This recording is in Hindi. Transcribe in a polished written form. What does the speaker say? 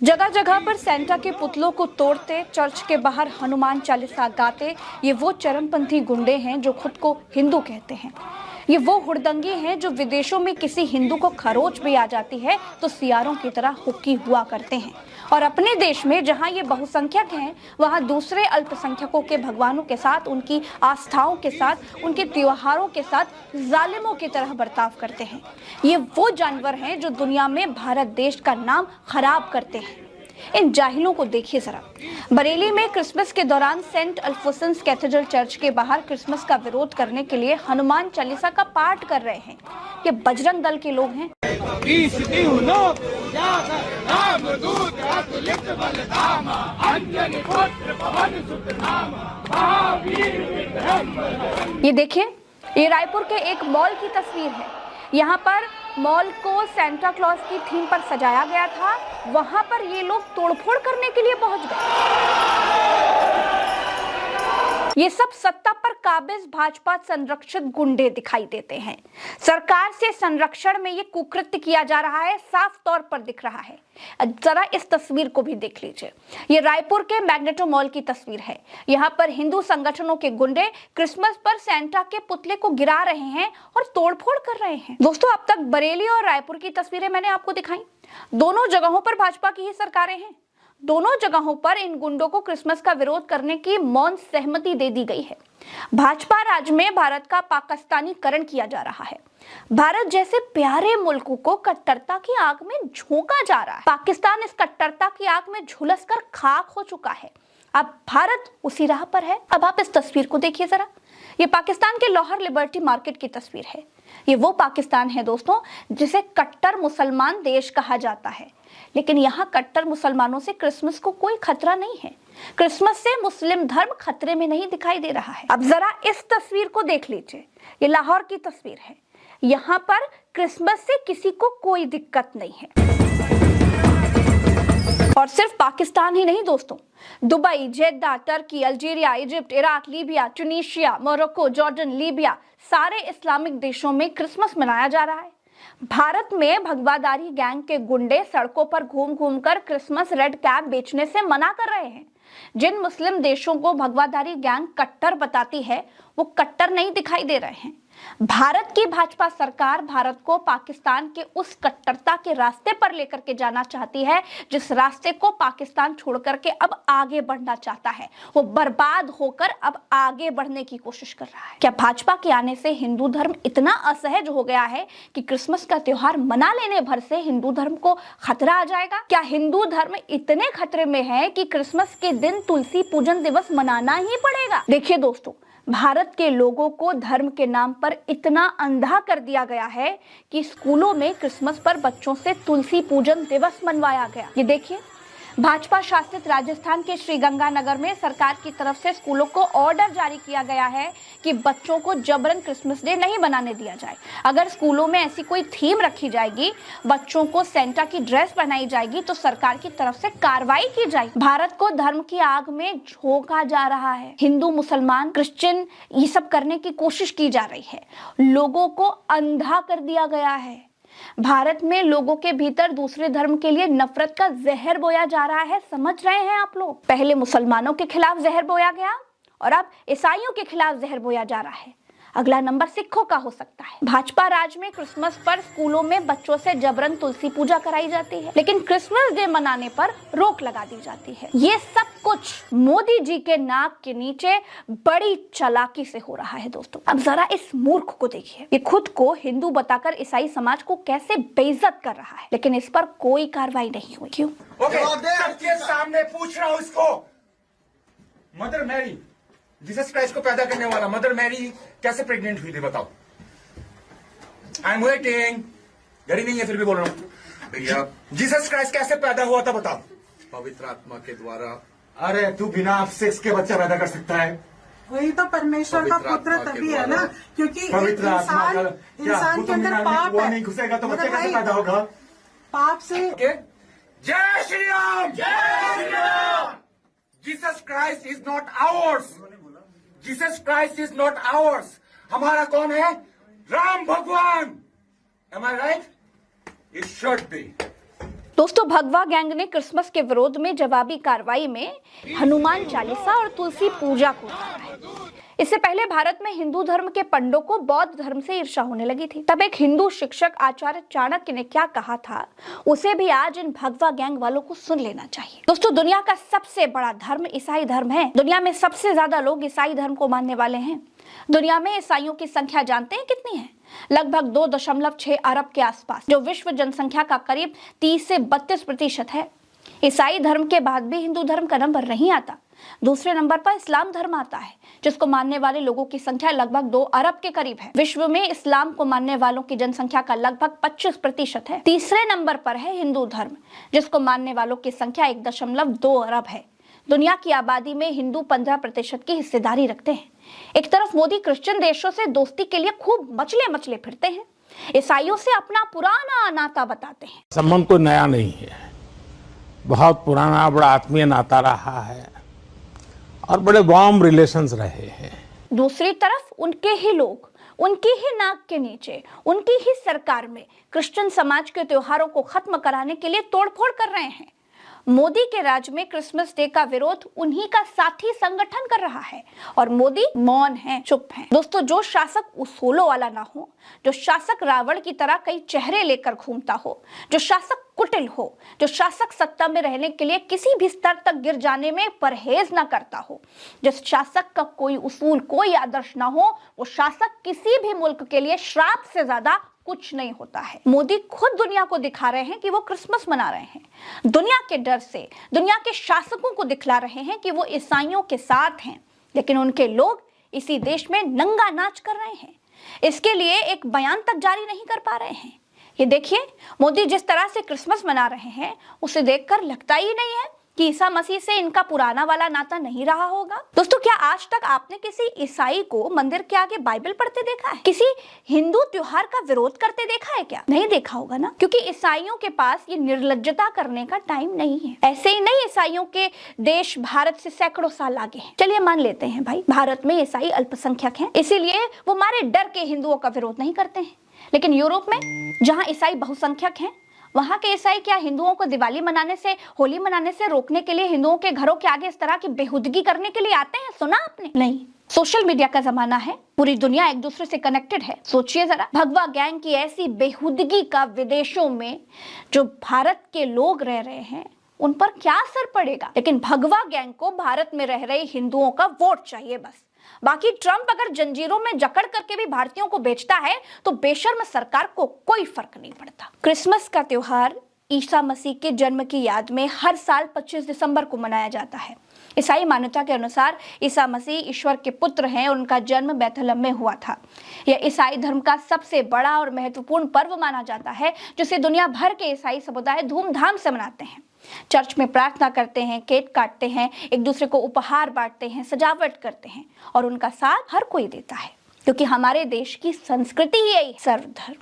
जगह जगह पर सेंटा के पुतलों को तोड़ते, चर्च के बाहर हनुमान चालीसा गाते, ये वो चरमपंथी गुंडे हैं जो खुद को हिंदू कहते हैं। ये वो हुड़दंगी हैं जो विदेशों में किसी हिंदू को खरोच भी आ जाती है तो सियारों की तरह हुक्की हुआ करते हैं, और अपने देश में जहां ये बहुसंख्यक हैं वहां दूसरे अल्पसंख्यकों के भगवानों के साथ, उनकी आस्थाओं के साथ, उनके त्योहारों के साथ जालिमों की तरह बर्ताव करते हैं। ये वो जानवर हैं जो दुनिया में भारत देश का नाम खराब करते हैं। इन जाहिलों को देखिए जरा। बरेली में क्रिसमस के दौरान सेंट अल्फोंसस कैथेड्रल चर्च के बाहर क्रिसमस का विरोध करने के लिए हनुमान चालीसा का पाठ कर रहे हैं। ये बजरंग दल के लोग हैं। ये देखिए, ये रायपुर के एक मॉल की तस्वीर है। यहाँ पर मॉल को सेंटा क्लॉज की थीम पर सजाया गया था, वहां पर ये लोग तोड़फोड़ करने के लिए पहुंच गए। ये सब सत्ता पर काबिज भाजपा संरक्षित गुंडे दिखाई देते हैं। सरकार से संरक्षण में ये कुकृत्य किया जा रहा है, साफ तौर पर दिख रहा है। जरा इस तस्वीर को भी देख लीजिए। ये रायपुर के मैग्नेटो मॉल की तस्वीर है। यहाँ पर हिंदू संगठनों के गुंडे क्रिसमस पर सेंटा के पुतले को गिरा रहे हैं और तोड़फोड़ कर रहे हैं। दोस्तों, अब तक बरेली और रायपुर की तस्वीरें मैंने आपको दिखाई। दोनों जगहों पर भाजपा की ही सरकारें हैं। दोनों जगहों पर इन गुंडों को क्रिसमस का विरोध करने की मौन सहमति दे दी गई है। भाजपा राज में भारत का पाकिस्तानीकरण किया जा रहा है। भारत जैसे प्यारे मुल्क को कट्टरता की आग में झोंका जा रहा है। पाकिस्तान इस कट्टरता की आग में झुलसकर खाक हो चुका है। अब भारत उसी राह पर है। अब आप इस तस्वीर को देखिए जरा। ये पाकिस्तान के लाहौर लिबर्टी मार्केट की तस्वीर है। ये वो पाकिस्तान है दोस्तों जिसे कट्टर मुसलमान देश कहा जाता है, लेकिन यहाँ कट्टर मुसलमानों से क्रिसमस को कोई खतरा नहीं है। क्रिसमस से मुस्लिम धर्म खतरे में नहीं दिखाई दे रहा है। अब जरा इस तस्वीर को देख लीजिए। ये लाहौर की तस्वीर है। यहाँ पर क्रिसमस से किसी को कोई दिक्कत नहीं है। और सिर्फ पाकिस्तान ही नहीं दोस्तों, Dubai, Jeddah, Turkey, Algeria, Egypt, Iraq, Libya, Tunisia, Morocco, Jordan, Libya, सारे इस्लामिक देशों में क्रिसमस मनाया जा रहा है। भारत में भगवादारी गैंग के गुंडे सड़कों पर घूम घूम कर क्रिसमस रेड कैप बेचने से मना कर रहे हैं। जिन मुस्लिम देशों को भगवादारी गैंग कट्टर बताती है, वो कट्टर नहीं दिखाई दे रहे हैं। भारत की भाजपा सरकार भारत को पाकिस्तान के उस कट्टरता के रास्ते पर लेकर के जाना चाहती है, जिस रास्ते को पाकिस्तान छोड़ करके अब आगे बढ़ना चाहता है। वो बर्बाद होकर अब आगे बढ़ने की कोशिश कर रहा है। क्या भाजपा के आने से हिंदू धर्म इतना असहज हो गया है कि क्रिसमस का त्योहार मना लेने भर से हिंदू धर्म को खतरा आ जाएगा? क्या हिंदू धर्म इतने खतरे में है कि क्रिसमस के दिन तुलसी पूजन दिवस मनाना ही पड़ेगा? देखिए दोस्तों, भारत के लोगों को धर्म के नाम पर इतना अंधा कर दिया गया है कि स्कूलों में क्रिसमस पर बच्चों से तुलसी पूजन दिवस मनवाया गया। ये देखिए, भाजपा शासित राजस्थान के श्रीगंगानगर में सरकार की तरफ से स्कूलों को ऑर्डर जारी किया गया है कि बच्चों को जबरन क्रिसमस डे नहीं बनाने दिया जाए। अगर स्कूलों में ऐसी कोई थीम रखी जाएगी, बच्चों को सेंटा की ड्रेस पहनाई जाएगी, तो सरकार की तरफ से कार्रवाई की जाएगी। भारत को धर्म की आग में झोंका जा रहा है। हिंदू, मुसलमान, क्रिश्चियन, ये सब करने की कोशिश की जा रही है। लोगों को अंधा कर दिया गया है। भारत में लोगों के भीतर दूसरे धर्म के लिए नफरत का जहर बोया जा रहा है। समझ रहे हैं आप लोग? पहले मुसलमानों के खिलाफ जहर बोया गया और अब ईसाइयों के खिलाफ जहर बोया जा रहा है। अगला नंबर सिखों का हो सकता है। भाजपा राज में क्रिसमस पर स्कूलों में बच्चों से जबरन तुलसी पूजा कराई जाती है, लेकिन क्रिसमस डे मनाने पर रोक लगा दी जाती है। ये सब कुछ मोदी जी के नाक के नीचे बड़ी चालाकी से हो रहा है दोस्तों। अब जरा इस मूर्ख को देखिए। ये खुद को हिंदू बताकर ईसाई समाज को कैसे बेइज्जत कर रहा है, लेकिन इस पर कोई कार्रवाई नहीं हुई। क्यों? सबके सामने पूछ रहा हूँ इसको। मदर मैरी, जीसस क्राइस्ट को पैदा करने वाला मदर मैरी कैसे प्रेग्नेंट हुई थी बताओ? I am waiting. घड़ी नहीं है फिर भी बोल रहा हूँ। भैया, जीसस क्राइस्ट कैसे पैदा हुआ था बताओ? पवित्र आत्मा के द्वारा। अरे तू बिना सेक्स के बच्चा पैदा कर सकता है? वही तो परमेश्वर का पुत्र तभी है ना, क्योंकि पवित्र आत्मा का इंसान के अंदर पाप वो है। नहीं घुसेगा तो बच्चा मेरे कैसे भाई, पैदा होगा? पाप से। जय श्री राम, जय Shri Ram. Jesus Christ is not hours. Jesus Christ is not hours. हमारा कौन है? राम भगवान। Am I right? It should be. दोस्तों, भगवा गैंग ने क्रिसमस के विरोध में जवाबी कार्रवाई में हनुमान चालीसा और तुलसी पूजा को उतारा है। इससे पहले भारत में हिंदू धर्म के पंडों को बौद्ध धर्म से ईर्ष्या होने लगी थी। तब एक हिंदू शिक्षक आचार्य चाणक्य ने क्या कहा था, उसे भी आज इन भगवा गैंग वालों को सुन लेना चाहिए। दोस्तों, दुनिया का सबसे बड़ा धर्म ईसाई धर्म है। दुनिया में सबसे ज्यादा लोग ईसाई धर्म को मानने वाले हैं। दुनिया में ईसाइयों की संख्या जानते हैं कितनी है? लगभग 2.6 अरब के आसपास, जो विश्व जनसंख्या का करीब 30 से 32% है। ईसाई धर्म के बाद भी हिंदू धर्म का नंबर नहीं आता। दूसरे नंबर पर इस्लाम धर्म आता है, जिसको मानने वाले लोगों की संख्या लगभग 2 अरब के करीब है। विश्व में इस्लाम को मानने वालों की जनसंख्या का लगभग 25% है। तीसरे नंबर पर है हिंदू धर्म, जिसको मानने वालों की संख्या 1.2 अरब है। दुनिया की आबादी में हिंदू 15% की हिस्सेदारी रखते हैं। एक तरफ मोदी क्रिश्चियन देशों से दोस्ती के लिए खूब मचले फिरते हैं, ईसाइयों से अपना पुराना नाता बताते हैं। संबंध कोई नया नहीं है, बहुत पुराना बड़ा आत्मीय नाता रहा है और बड़े वार्म रिलेशंस रहे हैं। दूसरी तरफ उनके ही लोग, उनकी ही नाक के नीचे, उनकी ही सरकार में क्रिश्चियन समाज के त्योहारों को खत्म कराने के लिए तोड़फोड़ कर रहे हैं। मोदी के राज में क्रिसमस डे का विरोध उन्हीं का साथी संगठन कर रहा है और मोदी मौन है, चुप है। दोस्तों, जो शासक उसूलों वाला ना हो, जो शासक रावण की तरह कई चेहरे लेकर घूमता हो, जो शासक कुटिल हो, जो शासक सत्ता में रहने के लिए किसी भी स्तर तक गिर जाने में परहेज ना करता हो, जिस शासक का कोई उसूल, कोई आदर्श ना हो, वो शासक किसी भी मुल्क के लिए श्राप से ज्यादा कुछ नहीं होता है। मोदी खुद दुनिया को दिखा रहे हैं कि वो क्रिसमस मना रहे हैं। दुनिया के डर से दुनिया के शासकों को दिखला रहे हैं कि वो ईसाइयों के साथ हैं, लेकिन उनके लोग इसी देश में नंगा नाच कर रहे हैं। इसके लिए एक बयान तक जारी नहीं कर पा रहे हैं। ये देखिए, मोदी जिस तरह से क्रिसमस मना रहे हैं, उसे देखकर लगता ही नहीं है कि ईसा मसीह से इनका पुराना वाला नाता नहीं रहा होगा। दोस्तों, क्या आज तक आपने किसी ईसाई को मंदिर के आगे बाइबल पढ़ते देखा है? किसी हिंदू त्योहार का विरोध करते देखा है क्या? नहीं देखा होगा ना, क्योंकि ईसाइयों के पास ये निर्लज्जता करने का टाइम नहीं है। ऐसे ही नहीं, ईसाइयों के देश भारत से सैकड़ों साल आगे है। चलिए मान लेते हैं भाई, भारत में ईसाई अल्पसंख्यक हैं, इसीलिए वो मारे डर के हिंदुओं का विरोध नहीं करते हैं। लेकिन यूरोप में, जहाँ ईसाई बहुसंख्यक हैं, वहां के ईसाई क्या हिंदुओं को दिवाली मनाने से, होली मनाने से रोकने के लिए हिंदुओं के घरों के आगे इस तरह की बेहुदगी करने के लिए आते हैं? सुना आपने? नहीं। सोशल मीडिया का जमाना है, पूरी दुनिया एक दूसरे से कनेक्टेड है। सोचिए जरा, भगवा गैंग की ऐसी बेहुदगी का विदेशों में जो भारत के लोग रह रहे हैं, उन पर क्या असर पड़ेगा? लेकिन भगवा गैंग को भारत में रह रहे हिंदुओं का वोट चाहिए बस। बाकी ट्रंप अगर जंजीरों में जकड़ करके भी भारतीयों को बेचता है तो बेशर्म सरकार को कोई फर्क नहीं पड़ता। क्रिसमस का त्योहार ईसा मसीह के जन्म की याद में हर साल 25 दिसंबर को मनाया जाता है। ईसाई मान्यता के अनुसार ईसा मसीह ईश्वर के पुत्र हैं और उनका जन्म बैतलहम में हुआ था। यह ईसाई धर्म का सबसे बड़ा और महत्वपूर्ण पर्व माना जाता है, जिसे दुनिया भर के ईसाई समुदाय धूमधाम से मनाते हैं। चर्च में प्रार्थना करते हैं, केक काटते हैं, एक दूसरे को उपहार बांटते हैं, सजावट करते हैं और उनका साथ हर कोई देता है, क्योंकि हमारे देश की संस्कृति ही यही सर्वधर्म